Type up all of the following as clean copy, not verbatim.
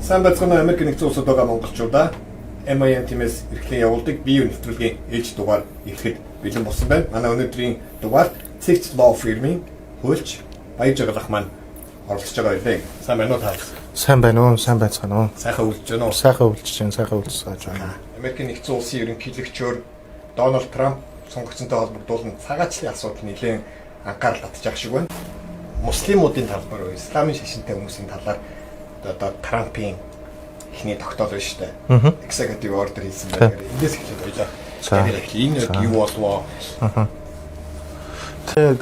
Сайн байцгаана Америк нэгдсэн улсад байгаа монголчуудаа MIN тиймээс эрхлэн явуулдаг бие нэвтрүүлгийн ээлж дугаар эхлэхэд бэлэн болсон байна. Манай өнөөдрийн дугаар Sixth Law Firm-ийн хуульч Баяр Жаргалах маань оролцож байгаа байлээ. Сайн байна уу та? Сайн байна уу? Сайн байцгаана уу? Сайхан үлдэж байна уу? Сайхан үлдэж байна. Сайхан үлдсэж байна. Америк нэгдсэн улсын ерөнхийлөгчөөр Дональд Трамп сонгогчтой холбогдуулан цагаачлалын асуудал нэлээд анхаарал татж байгаа шиг байна. Муслимуудын талбар, исламын шашинтай хүмүүсийн талаар одоо Трампын ихний тогтоол байна шүү дээ. Executive order хийсэн байна. Эндээс эхлээд ойлаа. Энэ юу болов? Тэгээд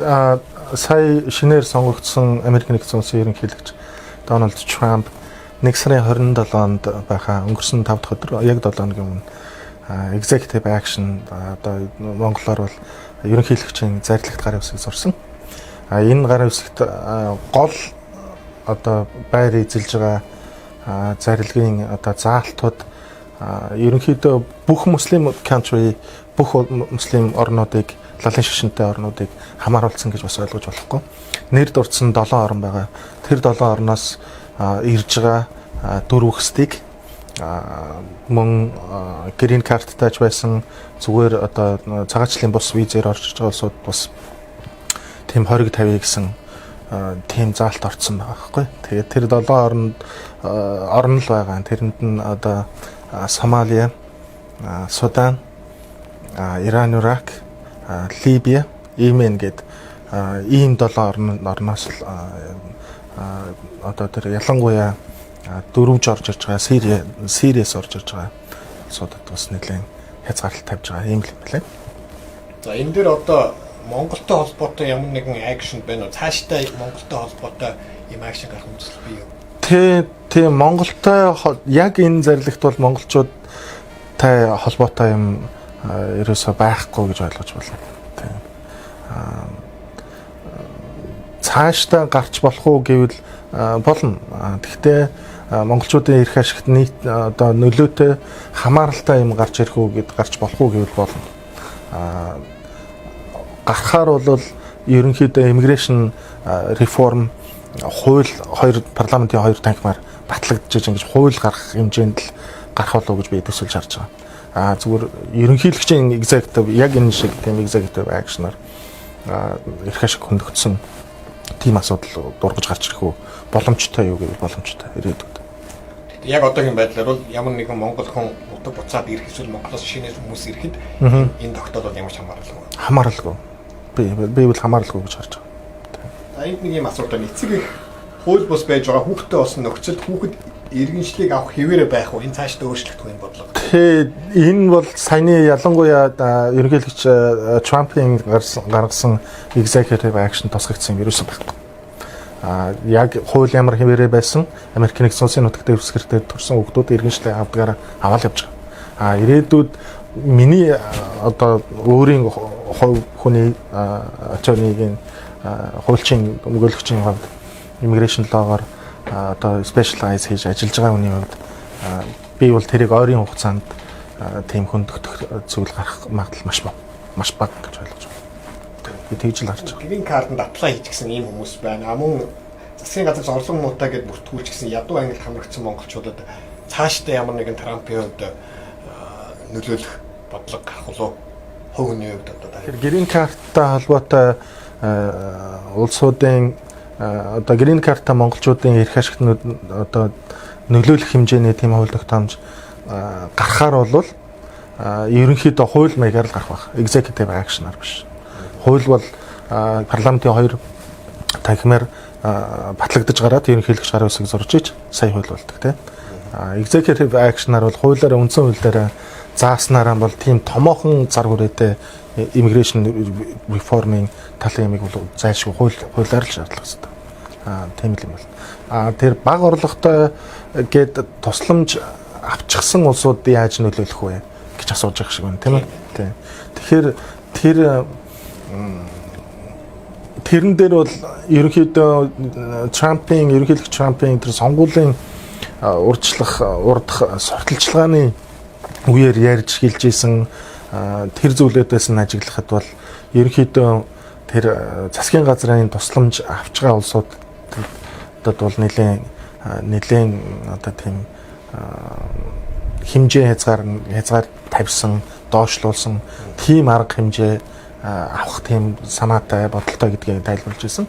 сая шинээр сонгогдсон Америк нэгдсэн улсын ерөнхийлөгч Дональд Трамп 1 сарын 27-нд байхаа өнгөрсөн 5 дахь өдөр яг 7 хоногийн өмнө executive action одоо монголоор бол ерөнхийлөгчийн зарилгат гарын үсгийг зурсан. Энэ гарын үсэгт гол одоо байр эзэлж байгаа зарилгын одоо заалтууд ерөнхийдөө бүх муслим country бүх муслим орнуудыг лалын шашинтай орнуудыг хамааруулсан гэж бас ойлгож болохгүй. Нэр дурдсан 7 орн байгаа. Тэр 7 орноос ирж байгаа 4 хүсдийг мөн грин карттай байсан зүгээр одоо цагаачлалын бус визээр орж ирж байгаа улсууд бас тийм хориг тавья гэсэн тийм заалт орцсон байгаа байхгүй. Тэгээд тэр 7 орн л байгаа. Тэрэнд нь одоо Сомали, Судан, Иран, Ирак, Либия, Йемен гэд ийм 7 орноос л одоо тэр ялангуяа дөрвж орж ирж байгаа Сириэс орж ирж байгаа улсуудад бас нэлээд хязгаарлалт тавьж байгаа юм л юм байна. За энэ дээр одоо Монголтой холбоотой ямар нэгэн акшн байна уу? Цаашдаа Монголтой холбоотой юм акшн гарах үзэл бий юу? Тийм Монголтой яг энэ зарилгт бол монголчуудтай холбоотой юм ерөөсөө байхгүй гэж ойлгож байна. Тийм. Цаашдаа гарч болох уу гэвэл болно. Гэхдээ монголчуудын эрх ашигт нийт одоо нөлөөтэй хамааралтай юм гарч ирэх үү гэд гарч болох уу гэвэл болно. Гарахаар бол ерөнхийдөө immigration reform хууль парламентын 2 танхимаар батлагдчихж ингэж хууль гарах хэмжээнд л гарах болов уу гэж би төсөлж харж байгаа. Зүгээр ерөнхийлөгчийн executive яг энэ шиг тийм executive action-аар эрх ашиг хөндөгдсөн тийм асуудал дургаж гарч ирэх үү боломжтой юу гэвэл боломжтой ирээдүйд. Яг одоогийн байдлаар бол ямар нэгэн монгол хүн утга буцаад ирэх эсвэл Монголоос шинээр хүмүүс ирэхэд энэ тогтоол бол ямар ч хамааралгүй. Хамааралгүй. Би бол хамааралгүй гэж харж байгаа. За энд нэг юм асуудал эцэг их хууль бус байж байгаа хүүхдтэй болсон нөхцөлд хүүхэд иргэншлийг авах хэвээрээ байх уу? Энэ цаашдаа өөрчлөгдөх юм бодлого. Тэгээд энэ бол саяны ялангуяа ерөнхийлөгч Трампын гаргасан executive action тусгагдсан юм ерөөсөн байхгүй. Яг хууль ямар хэвээрээ байсан Америк нэгдсэн улсын нутагт дэвсгэртэй төрсэн хүүхдүүд иргэншлийг авдагаараа аваад явж байгаа. Ирээдүйд миний одоо өөрийн хүний attorney-гийн хуульчийн өмгөөлөгчийн хувьд immigration law-гаар одоо specialize хийж ажиллаж байгаа хүний хувьд би бол тэрийг ойрын хугацаанд тийм хөндөгдөх зүйл гарах магадлал маш бага гэж ойлгож байна. Би тэгж л харж байгаа. Green card-д apply хийчихсэн ийм хүмүүс байна. Мөн засгийн газраас орлого муутай гэд бүртгүүлж гисэн ядуу ангил хамрагдсан монголчуудад цаашдаа ямар нэгэн Трампын хувьд нөлөөлөх бодлого гарах болов хөвгний хувьд одоо тэр Green card-тай холбоотой улсуудын одоо Green card-тай монголчуудын эрх ашигт одоо нөлөөлөх хэмжээний тийм хууль тогтоомж гарахаар бол ерөнхийдөө хууль маягаар л гарах байх. Executive action-аар биш. Хууль бол парламентын 2 танхимаар батлагдаж гараад ерөнхийлөгч гарын үсгийг зурж иж сая хууль болдог тийм. Executive action-аар бол хуулиараа үндсэн хуулиараа зааснараа бол тийм томоохон зар хүрээтэй immigration reform-ийн талын юмыг бол зайлшгүй хуулиар л шаардлага хэрэгтэй. Тийм л юм бол. Тэр бага орлоготой гээд тусламж авчихсан улсууд яаж нөлөөлөх вэ гэж асууж байгаа шиг байна тийм ээ. Тэгэхээр тэрэн дээр бол ерөнхийдөө ерөнхийлөгч Трампын тэр сонгуулийн урдах сурталчилгааны үеэр ярьж хэлж исэн тэр зүйлүүдээс нь ажиглахад бол ерөнхийдөө тэр засгийн газрын тусламж авч байгаа улсуудад бол нэлээд нэлээд одоо тийм хэмжээ хязгаар тавьсан, доошлуулсан тийм арга хэмжээ авах тийм санаатай бодолтой гэдгийг тайлбарлаж байсан.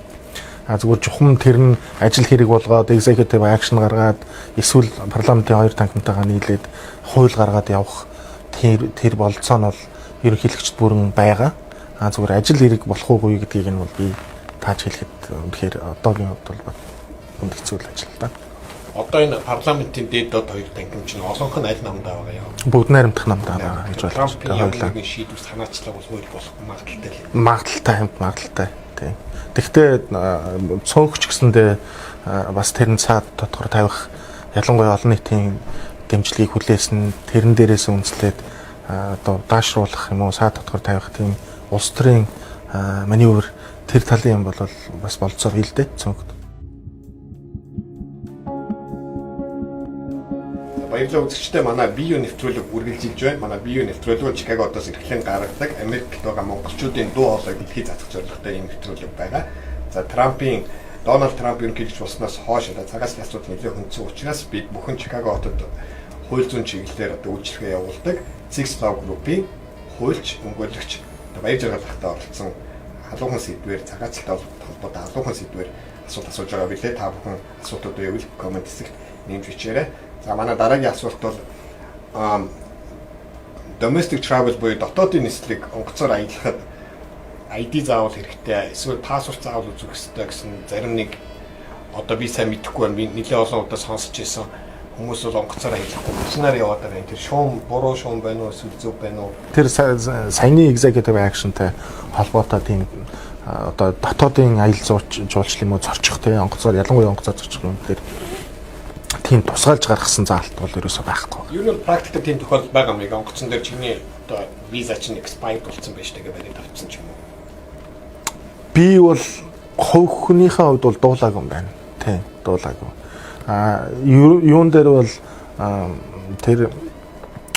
Зүгээр жухам тэр нь ажил хэрэг болгоод executive action гаргаад эсвэл парламентын хоёр танхимтайгаа нийлээд хууль гаргаад явах тэр болцоо нь бол ерөнхийлөгчд бүрэн байгаа. Зүгээр ажил хэрэг болох уугүй гэдгийг нь бол би тааж хэлэхэд үнэхээр одоогийн хувьд бол хүнд хэцүү ажил л да. Одоо энэ парламентын дээд доод хоёр танхимч нь олонх нь аль намдаа байгаа юм? Бүгд найрамдах намдаа байгаа гэж байна. Трампын явуулгын шийдвэр санаачлаг бол хууль болох магадaltaй л. Магадaltaй. Тийм. Тэгвэл цөөнхч гэсэндээ бас тэрэн цаад тодгор тавих ялангуяа олон нийтийн дэмжлэгийг хүлээсэн тэрэн дээрээс үндэслээд одоо даашруулах юм уу цаад тодгор тавих тийм улс төрийн маневр тэр талын юм бол бас болцоо хилдэ цөөнхт. Баярлалаа үзэгчдээ манай бие нэвтрүүлэг үргэлжилж байна. Манай бие нэвтрүүлэг Чикагодоос эрхлэн гаргадаг Америкт байгаа монголчуудын дуу хоолойг дэлхийд засах зорилготой ийм нэвтрүүлэг байгаа. За Дональд Трамп ерөнхийлөгч болсноос хойш цагаас асуудал нэлээд хүндсэн учраас бид бүхэн Чикаго хотод хууль зүйн чиглэлээр одоо үйлчлэгээ явуулдаг Six Law Group-ийн хуульч өмгөөлөгч баяр жаргалтай оролцсон халуухан сэдвээр цагааттай холбоотой халуухан сэдвээр асуулт асууж байгаа билээ. Та бүхэн асуултууд байвал комент хэсэгт нэмж бичээрэй. За манай дараагийн асуулт бол domestic travel буюу дотоодын нислэг онгоцоор аялахад ID заавал хэрэгтэй эсвэл паспорт заавал үзүүлэх хэрэгтэй гэсэн зарим нэг одоо би сайн мэдэхгүй байна. Би нэлээд олон удаа сонсч байсан хүмүүс бол онгоцоор аялахгүй машинаар яваад байгаа. Тэр шуум буруу шуум байна уу эсвэл зөв байна уу? Тэр саяны executive action-тай холбоотой тийм одоо дотоодын аялал жуулчлал юм уу зорчих тийм онгоцоор ялангуяа онгоцоор зорчих юм дээр тийм тусгайлж гаргасан заалт бол ерөөсөө байхгүй. Юу нь практикт тийм тохиолдол байгаа юм. Онгоцон дээр чиний одоо виза чинь expired болсон байж байгаа гэдэг тавьсан ч юм уу? Би бол хувь хүнийхээ хувьд бол дуулаагүй юм байна. Тийм, дуулаагүй. Юун дээр бол тэр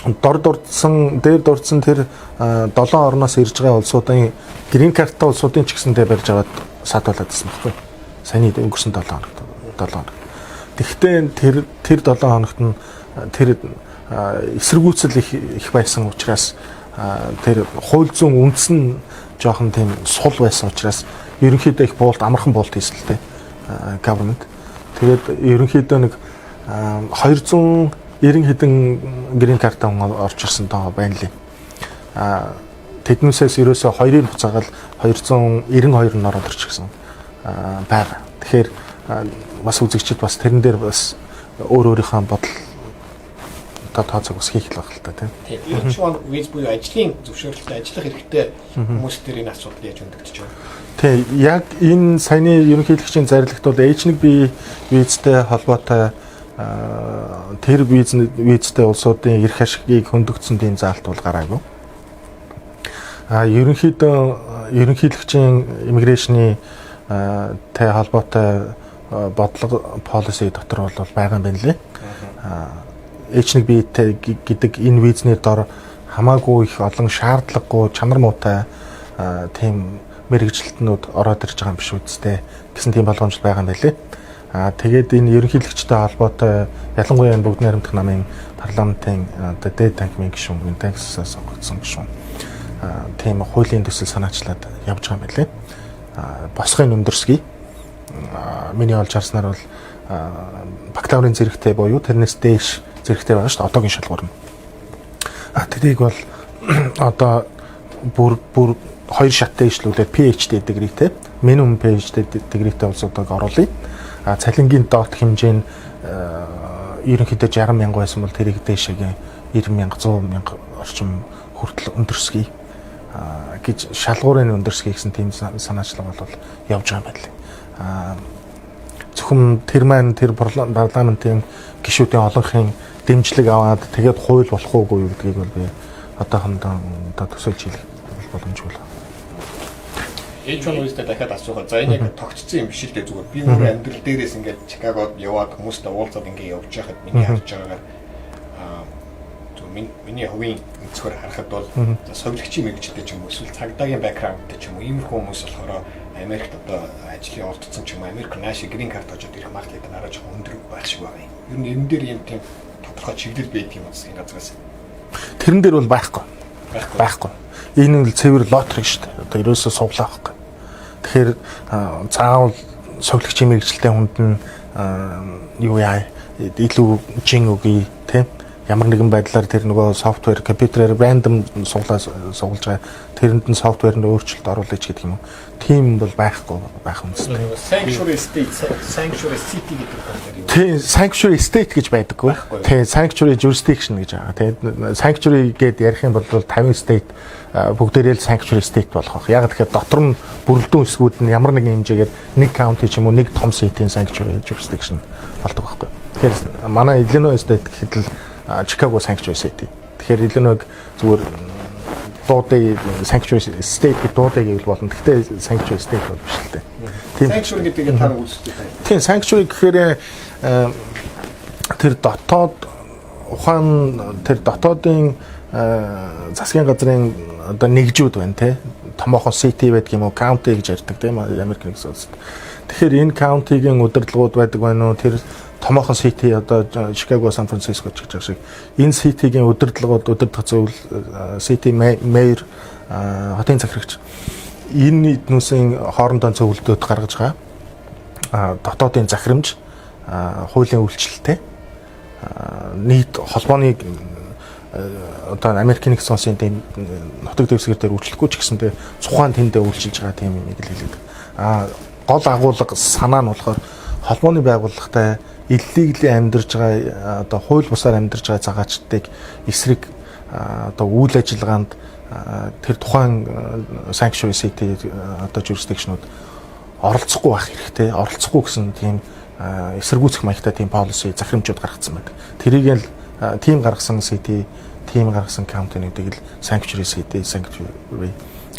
дээр дурдсан тэр 7 орноос ирж байгаа улсуудын грин карттай улсуудын ч гэсэндээ барьж аваад саатуулаад байсан байхгүй. Саяны өнгөрсөн 7 хоног. Тэгэхдээ тэр 7 хоногт нь тэр эсэргүүцэл их байсан учраас тэр хууль зүйн үндэс нь жоохон тийм сул байсан учраас ерөнхийдөө их амархан буулт хийсэн л дээ government. Тэгээд ерөнхийдөө нэг 290 хэдэн грин картаа орж ирсэн тоо байна лээ. Тэднээсээс ерөөсөө 2-ын хугацаагаар 292 нь ороод ирчихсэн байгаа. Тэгэхээр бас үзэгчид бас тэрэн дээр бас өөрийнхөө бодол тооцоог бас хийх л байх л та тийм. Тийм. Ерөнхийдөө виз буюу ажлын зөвшөөрлөлтөд ажиллах хэрэгтэй хүмүүс дээр энэ асуудал яаж өндөгдөж байна? Тийм. Яг энэ саяны ерөнхийлөгчийн зарлигт бол H1B визтэй холбоотой тэр визтэй улсуудын эрх ашигыг хөндөгдсөн тийм заалт бол гараагүй. Ерөнхийлөгчийн иммиграшны тэй холбоотой бодлого policy дотор бол байгаа юм байна лээ. H1B гэдэг энэ визнэр дор хамаагүй их олон шаардлагагүй чанар муутай тийм мэрэгжилтнүүд ороод ирж байгаа юм биш үсттэй гэсэн тийм болгоомжтой байгаа юм байна лээ. Тэгээд энэ ерөнхийлөгчтэй холбоотой ялангуяа энэ бүгд найрамдах намын парламентын дээд танхимын гишүүн Тексасаас сонгогдсон гишүүн тийм хуулийн төсөл санаачлаад явж байгаа юм байна лээ. Босхын өндөрсгий миний олж харснаар бол бакалаврын зэрэгтэй буюу тэрнээс дээш зэрэгтэй байгаа шүү дээ одоогийн шалгуур нь. Тэрийг бол одоо бүр хоёр шаттай ишлүүлээд PhD дэгрийтэй минимум PhD дэгрийтэй улсуудыг оруулъя. Цалингийн доот хэмжээ нь ерөнхийдөө 60,000 байсан бол тэрийг дээшээгээ 90,000 100,000 орчим хүртэл өндөрсгий гэж шалгуурын өндөрсгий гэсэн тийм санаачлага бол явж байгаа юм байна. Зөвхөн тэр маань тэр парламентын гишүүдийн олонхын дэмжлэг аваад тэгээд хууль болох уугүй гэдгийг бол би одоохондоо төсөөлж хэлэх боломжгүй л. H1 визтэй дахиад асуугаа. За энэ яг тогтцсон юм биш л дээ зүгээр. Би өөрөө амьдрал дээрээс ингээд Чикагод яваад хүмүүстэй уулзаад ингээд явж байхад миний харж байгаагаар миний хувийн өнцгөр харахад бол совилгчийн мэргэжилтэй ч юм уу эсвэл цагдаагийн бэкграундтэй ч юм уу иймэрхүү хүмүүс болохоор Америкт одоо ажлын олдсон ч юм уу Америк нааш грин карт очоод ирэх магадлал дараа жоохон өндөр байх шиг байна. Ер нь энэ дээр юм тийм тодорхой чиглэл байдаг юм уу энэ газраас? Тэрэн дээр бол байхгүй. Энэ нь цэвэр лотерик шүү дээ. Одоо ерөөсөө суглаа байхгүй. Тэгэхээр заавал совилгчийн мэргэжилтэй хүнд нь юу яа илүү жин үгүй тийм ямар нэгэн байдлаар тэр нөгөө софтвер компьютерээр random суглаж байгаа тэрэнд нь софтвер нь өөрчлөлт оруулж гэдэг юм уу. Тийм бол байх үнэстэй. Sanctuary city гэдэг байна. Тийм sanctuary state гэж байдаггүй. Тийм sanctuary jurisdiction гэж байгаа. Тийм sanctuary гэдээ ярих юм бол 50 state бүгдээрээ л sanctuary state болох. Яг тэгэхээр дотор нь бүрэлдэхүүн хэсгүүд нь ямар нэгэн хэмжээгээр нэг county ч юм уу нэг том city-ийн sanctuary jurisdiction болдог байхгүй. Тэгэхээр манай Illinois state гэхэд л Chicago Sanctuary City. Тэгэхээр Illinois зүгээр дуудыг Sanctuary State гэж дуудыг гэвэл болно. Гэхдээ Sanctuary State бол биш л дээ. Тийм. Sanctuary гэдгийг та үздэг байна. Тийм, Sanctuary гэхээр тэр дотоод ухаан тэр дотоодын засгийн газрын одоо нэгжүүд байна те. Томоохон city байдаг юм уу, county гэж ярьдаг тийм Америкийн улсад. Тэгэхээр энэ county-гийн удирдлагууд байдаг байна уу? Тэр томоохон city одоо Chicago, San Francisco гэж байгаа шиг энэ city-гийн удирдах зөвлөл city mayor хотын захирагч энэ нийтнүүсийн хоорондоо зөвлөлтөд гаргаж байгаа дотоодын захирамж хуулийн үйлчлэлтэй нийт холбооны одоо Америкийн нэгэн улсын тийм нутаг дэвсгэр дээр үйлчлэхгүй ч гэсэндээ цухаан тэндээ үйлчилж байгаа тийм юм хэлээд. Гол агуулга санаа нь болохоор холбооны байгууллагатай illegal амьдарч байгаа одоо хууль бусаар амьдарч байгаа цагаачдыг эсрэг одоо үйл ажиллагаанд тэр тухайн sanctuary city одоо jurisdiction-ууд оролцохгүй байх хэрэгтэй. Оролцохгүй гэсэн тийм эсэргүүцэх маягтай тийм policy захирамжууд гаргацсан байдаг. Тэрийг л тийм гаргасан city, тийм гаргасан county-нуудыг л sanctuary city, sanctuary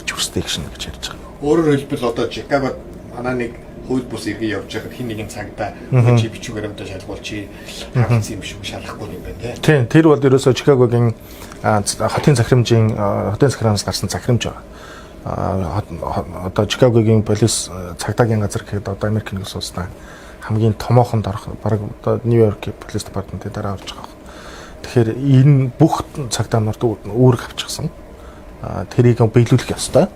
jurisdiction гэж ярьж байгаа. Өөрөөр хэлбэл одоо Chicago манай нэг хууль бус иргэн явж байхад хин нэгэн цагдаа чи бичүүгээр амтаа шалгуул чи хаалцсан юм шиг шалгахгүй юм байна тийм. Тэр бол ерөөсөө Чикагогийн хотын захирамжаас гарсан захирамж байгаа. Одоо Чикагогийн полис цагдаагийн газар гэхэд одоо Америкийн улс улстай хамгийн томоохон дарах баг одоо Нью-Йорк полис департаментын дараа орж байгаа. Тэгэхээр энэ бүх цагдаанууд үүрэг авчихсан. Тэрийг биелүүлэх ёстой.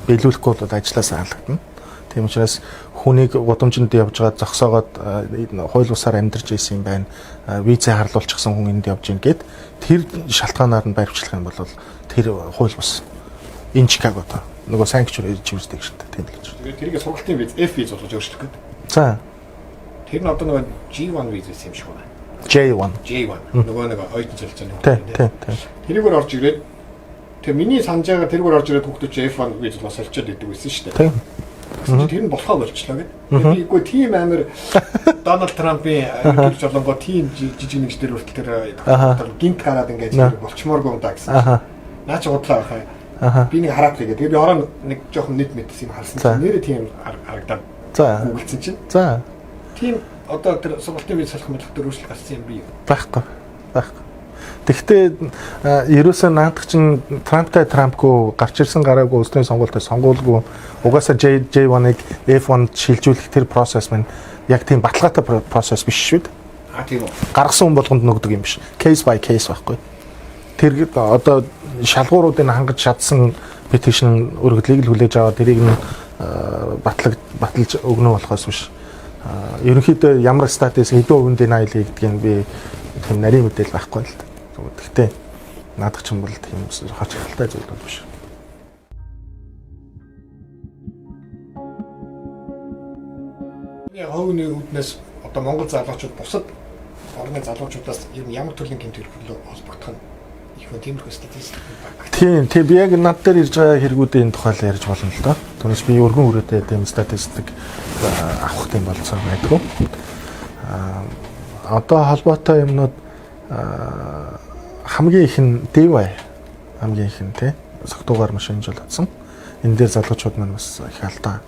Биелүүлэхгүй бол ажлаасаа халагдана. Тийм учраас хүнийг гудамжинд явж байгаа зогсоогоод хууль бусаар амьдарч ирсэн юм байна. Визээ харлуулчихсан хүн энд явж гин гэд тэр шалтгаанаар нь баримтлах юм бол тэр хууль бус энэ Чикагод нөгөө sanctuary jurisdiction-тэй тийм л гэж. Тэгээд тэрийг сургалтын виз F виз болгож өөрчлөх гээд. За. Тэр нь одоо нөгөө G1 виз юм шиг байна. J1. Нөгөө нэг оюутан цалцааны хүн. Тийм. Тэрийгээр орж ирээд тэр миний санаж байгаа тэрийгээр орж ирээд хүүхдүүд F1 виз бас олчоод идэв гэсэн шүү дээ. Тийм. Тэр нь болохоо болчлоо гэдэг. Тэгэхгүй тийм амар Дональд Трампын гэрч болонгоо тийм жижиг нэгж дээр хүртэл тэр гинт хараад ингээд болчмооргүй удаа гэсэн. Наа чи удлаа байхаа. Би нэг хараад тэгээд би ороо нэг жоохон нийт мэдсэн юм харсан. Нэрээ тийм харагдаад. За. Гүйлсэн чинь. За. Тийм одоо тэр сургалтын виз салах мэдлэг төр өөрчлөлт гарсан юм би. Байхгүй. Тэгэхдээ ерөөсөө наадах чинь Трамптай Трампгүй гарч ирсэн гараагүй улсын сонгуультай сонгуулгүй угаасаа J1-ыг F1-д шилжүүлэх тэр процесс маань яг тийм баталгаатай процесс биш шүү дээ. Тийм үү. Гаргасан хүн болгонд нөгдөг юм биш. Case by case байхгүй. Тэр одоо шалгууруудыг хангаж чадсан petition өргөдлийг л хүлээж аваад тэрийг нь баталж өгнө болохоос биш. Ерөнхийдөө ямар статус хэдэн хувийн denial хийгдгийг би тийм нарийн мэдээлэл байхгүй л. Гэхдээ наадах ч юм бол тийм хач халтай зүйл бол биш. Яг хөвгний үүднээс одоо Монгол залуучууд бусад орны залуучуудаас ямар төрлийн гэмт хэрэглээ холбогдох нь их хүн тиймэрхүү статистик байна. Тийм би яг над дээр ирж байгаа хэрэгүүдийн тухай ярьж болно л доо. Түүнээс би өргөн үрээтэй тийм статистик авах тийм болцоо байдгүй. Одоо холбоотой юмнууд хамгийн их нь DeWi хамгийн их нь тий согтуугаар машинжуулагдсан. Энэ дээр залуучууд маань бас их алдаа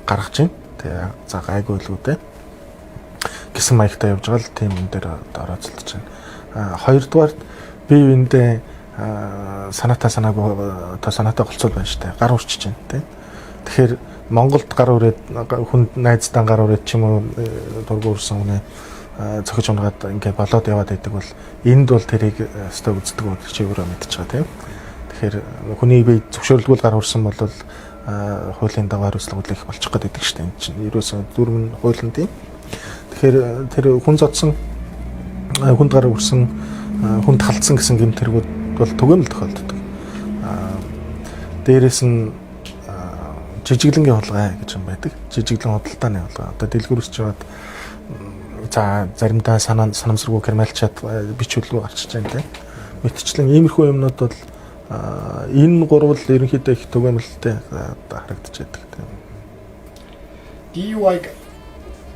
гаргаж байна. Тэгээ за гайгүй лгүүдээ гэсэн маягтай явж байгаа л тийм энэ дээр орооцолдож байна. Хоёрдугаар бие биендээ санаатай санаагүй одоо санаатай голцол байна штэ. Гар урчиж байна тий. Тэгэхээр Монголд гар үрээд хүнд найзтай гар үрээд ч юм уу дургу үрсэн үнэ цохиж унгаад ингээ болоод яваад байдаг бол энд бол тэрийг өстой үздэг бол чи өөрөө мэдчихэж байгаа тийм. Тэгэхээр хүний бие зөвшөөрлгүй гар хүрсэн бол хуулийн дагуу хариуцлага үлээх болчих гээд байдаг шүү дээ. Энэ чинь ерөөсөө дүрм хуулийн тийм. Тэгэхээр тэр хүн зодсон хүнд гар хүрсэн хүнд халтсан гэсэн гэмтэргүүд бол түгээмэл тохиолддог. Дээрээс нь жижиглэнгийн хулгай гэж юм байдаг. Жижиглэн худалдааны хулгай. Одоо дэлгүүрсч яваад за заримдаа санамсаргүй криминалчаад бичүүлгүй гарчиж байгаа юм тийм. Мэдчлэн иймэрхүү юмнууд бол энэ гурвал ерөнхийдөө их түгээмэлтэй харагдаж байдаг тийм. DUI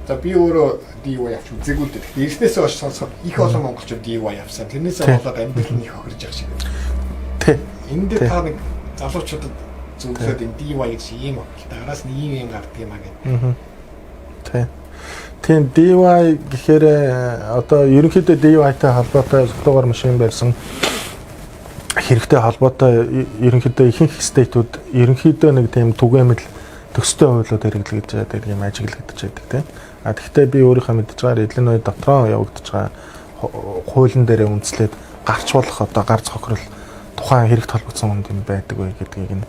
за би өөрөө DUI авч үзээгүй л дээ. Эртнээс хойш сонсоход их олон монголчууд DUI авсан. Тэрнээс болоод амьдрал нь их хохирж байгаа шиг байна. Тий. Энд дээр та нэг залуучуудад зөвлөд энэ DUI гэж ийм араас нь ийм гардаг юм аа гэдэг. Тий. Тийм DUI гэхээр одоо ерөнхийдөө DUI-тай холбоотой зөвлөгөөр машин барьсан хэрэгтэй холбоотой ерөнхийдөө ихэнх стейтүүд ерөнхийдөө нэг тийм түгээмэл төстэй хуулиуд хэрэглэгдэж байдаг юм ажиглагдаж байдаг тийм. А тэгвэл би өөрийнхөө мэдж байгаа Illinois дотроо явагдаж байгаа хуулийн дээр үндэслээд гарч болох одоо гар цохрол тухайн хэрэгт холбогдсон хүнд юм байдаг вэ гэдгийг нь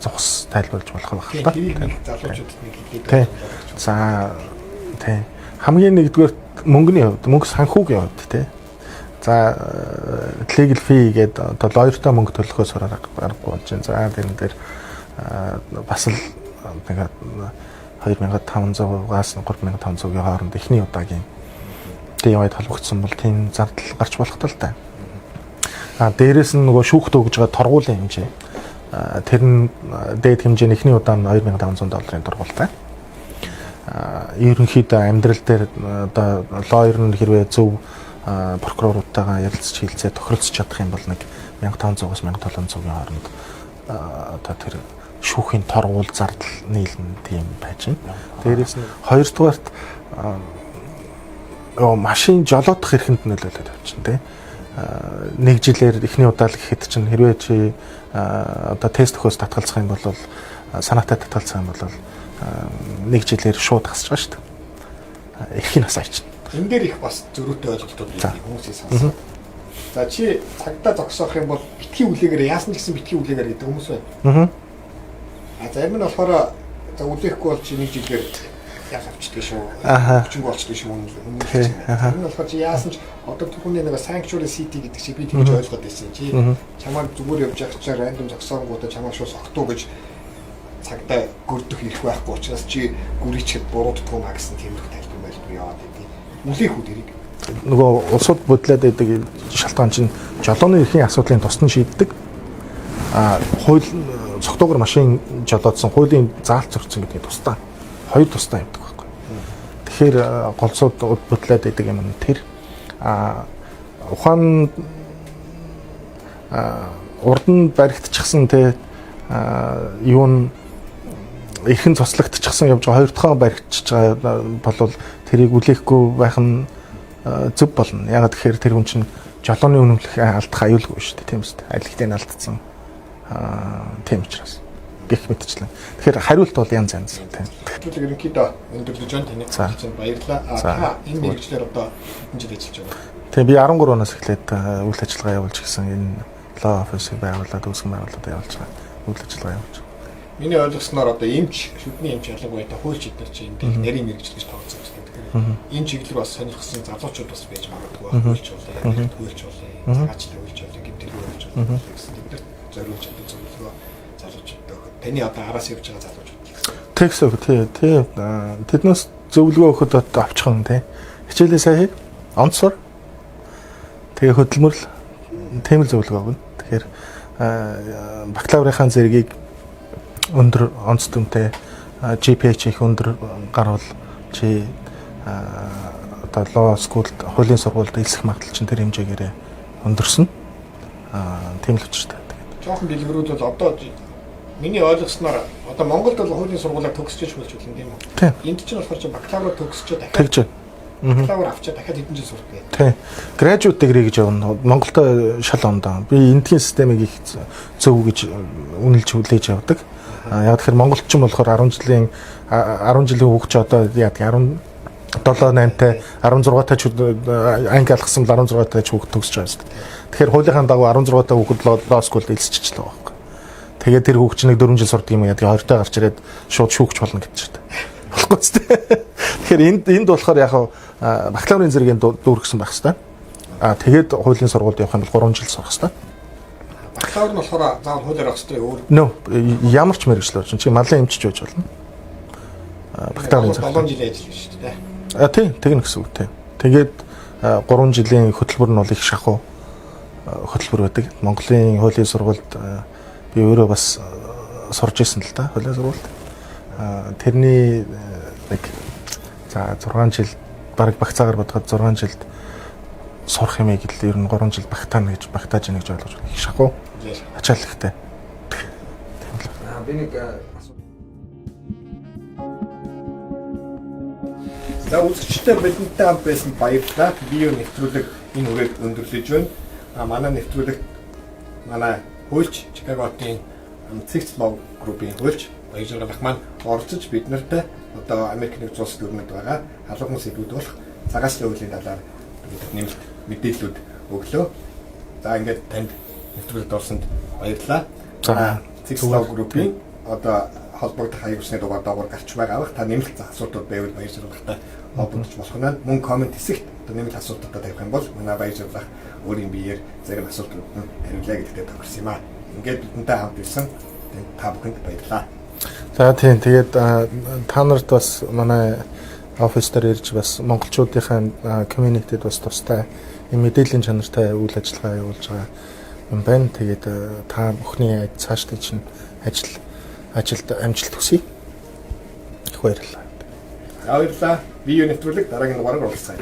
зогс тайлбарлаж болох байх л та. Залуучуудад нэг хэлээд. За тийм. Хамгийн нэгдүгээр мөнгөний хувьд, мөнгө санхүүгийн хувьд тийм. За legal fee гэдэг одоо лойертой мөнгө төлөхөөс аргагүй болж байна. За тэрэн дээр бас л нэг 2500-аас 3500-ийн хооронд эхний удаагийн DUI-д холбогдсон бол тийм зардал гарч болох тал та. Дээрээс нь нөгөө шүүхт өгж байгаа торгуулийн хэмжээ. Тэр нь дээд хэмжээ нь эхний удаа нь $2500 торгуултай. Ерөнхийдөө амьдрал дээр одоо лойер нь хэрвээ зөв прокуроруудтайгаа ярилцж хилцээ тохиролцож чадах юм бол нэг 1500-аас 1700-ийн хооронд одоо тэр шүүхийн торгуул зардал нийлнэ тийм байж байна. Дээрээс нь хоёрдугаарт машин жолоодох эрхэнд нөлөөлөд авчихна тийм. Нэг жилээр эхний удаа л гэхэд чинь хэрвээ чи одоо тест өгөхөөс татгалзах юм бол санаатай татгалзах юм бол нэг жилээр шууд хасж байгаа шүү дээ. Эрхийн нас авчна. Энэ дээр их бас зөрүүтэй ойлголтууд хүмүүсээс сонссон. За чи цагдаа зогсоох юм бол битгий үлээгээр яасан ч гэсэн битгий үлээгээр гэдэг хүмүүс байна. Зарим нь болохоор за үлээхгүй бол чи нэг жилээр яах авчдаг шүү. Хүчин болчдөг шүү хүмүүс. Зарим нь болохоор чи яасан ч одоо түүний нэг sanctuary city гэдэг чи би тэгж ойлгоод байсан чи чамаа зүгээр явж явах чаар рандом зогсонгуудаа чамаа шууд согтуу гэж цагдаа гөрдөх ирэх байхгүй учраас чи гүрийчэд бурууддаггүй маа гэсэн тиймэрхүү тайлбар байлгүй яваад идэв. Үлээх үү дэрийг нөгөө улсууд бодлоод байдаг шалтгаан чинь жолооны эрхийн асуудлын тусдан шийддэг. Хууль цогтойгоор машин жолоодсон хуулийн заалт зөрчсөн гэдэг тусдаа хоёр тусдаа явдаг байхгүй. Тэгэхээр голцоод бодлоод байдаг юм нь тэр ухаан урд нь баригдчихсан те юу н эрхэн цослогдчихсан явж байгаа хоёр дахь баригдчихж байгаа бол тэрийг үлээхгүй байх нь зөв болно. Яг тэгэхээр тэр хүн чинь жолооны үнэмлэх алдах аюулгүй шүү дээ. Тийм үстэй. Айлгтыг алдсан. Тийм учраас гэх мэтчлэн. Тэгэхээр хариулт бол янз янз тийм. Тэгэхээр ерөнхийдөө өндөрлөж байна таны чинь баярлалаа. Та энэ мэргэжлэр одоо энэ жил ажиллаж байгаа. Тийм би 13 оноос эхлээд үйл ажиллагаа явуулж гисэн энэ law office-ийг байгуулад үүсгэн байгуулад явуулж байгаа. Үйл ажиллагаа явуулж. Миний ойлгосноор одоо эмч, шүдний эмч ялангуяа хуульч эдгээр чинь энэ нарийн мэргэжил гэж тооцсон гэсэн. Энэ чиглэлээр бас сонирхсан залуучууд бас байж магадгүй хуульч болоо, хуульч болоо, цагаачлал хуульч болоо, гэмтэлгүй хуульч болоо гэсэн бид зориулж чаддаг зөвлөгөө залуучуудтай өгөх. Таны одоо араас явж байгаа залуучууд гэсэн. Тэгсэг тий. Тэднээс зөвлөгөө өгөхөд авчихсан тий. Хичээлээ сайн хий. Онцор. Тэгээ хөдөлмөрл тийм л зөвлөгөө өгнө. Тэгэхээр бакалаврынхаа зэргийг өндөр онц дүнтэй GPA их өндөр гарвал чи одоо law school хуулийн сургуульд элсэх магадлал чинь тэр хэмжээгээр өндөрсөн. Тийм л учиртай. Жохон дэлгэрүүд бол одоо миний ойлгосноор одоо Монголд бол хуулийн сургуулиар төгсөж болж байна тийм үү? Энд чинь болохоор бакалавр төгсөж дахиад бакалавр авчаа дахиад хэдэн жил сурах гээ. Тий. Graduate degree гэж явна. Монголд шал ондоо. Би эндхийн системийг их зөв гэж үнэлж хүлээж явдаг. Яг тэгэхээр монголчин болохоор 10 жилийн хүүхч одоо яг 17-8-тай 16-тай ч анги алгасан 16-тай ч хүүхд төгсөж байгаа шүү дээ. Тэгэхээр хуулийнхаа дагуу 16-тай хүүхд лоо скулд элсчихлээ байхгүй. Тэгээд тэр хүүхч нэг 4 жил сурдаг юм яадаг 20-тай гарч ирээд шууд шүүгч болно гэж байна. Болохгүй ч тийм. Тэгэхээр энд болохоор яг бакалаврын зэрэгийн дүүргэсэн байх хэвээр. Тэгээд хуулийн сургуульд явах юм бол 3 жил сурах хэвээр. Бакалавр нь болохоор заавал хуулиар авах хэрэгтэй өөр. Ямар ч мэргэжил орчин чи малын эмчж байж болно. Бакалаврын 7 жилийн ажил биш үү? Тийм, тэгнэ гэсэн үг тийм. Тэгээд 3 жилийн хөтөлбөр нь бол их шахуу хөтөлбөр байдаг. Монголын хуулийн сургуульд би өөрөө бас сурж ирсэн л да, хуулийн сургуульд. Тэрний нэг за 6 жил бараг багцаагаар бодоход 6 жилд сурах юм гэвэл ер нь 3 жил багтааж ийн гэж ойлгож байна. Их шахуу ачааллахтай. Би нэг за үзэгчтэй бидэнтэй хамт байсан баярлалаа. Био нэвтрүүлэг энэ үрээд өндөрлөж байна. Манай нэвтрүүлэгт манай хөлч Чикаготын Six Law Group-ийн хөлч Баяжралах маань оролцож бид нартай одоо Америк нэгдсэн улсад өрнөд байгаа халуун сэдвүүд болох цагаачлалын хуулийн талаар бидэрт нэмэлт мэдээллүүд өглөө. За ингээд танд нэвтрүүлэгт орсонд баярлалаа. За Six Law Group-ийн одоо холбогдох аюулсны дугаар гарч байгаа бах та нэмэлт асуултууд байвал Баяжралахтай холбогдож болох нь мөн комент хэсэгт одоо нэмэлт асуултуудаа тавих юм бол манай Баяжралах өөрийн биеэр зарим асуултууд нь хариулъя гэдэгт тохирсон юм аа. Ингээд бидэнтэй хамт ирсэн та бүхэнд баярлалаа. За тийм тэгээд та нарт бас манай офис дээр ирж бас монголчуудынхаа community-д бас тустай мэдээллийн чанартай үйл ажиллагаа явуулж байгаа юм байна. Тэгээд та бүхний цаашдын чинь ажилд амжилт хүсье. Их баярлалаа. Баярлалаа. Био нэвтрүүлэг дараагийн дугаараар уулзъя.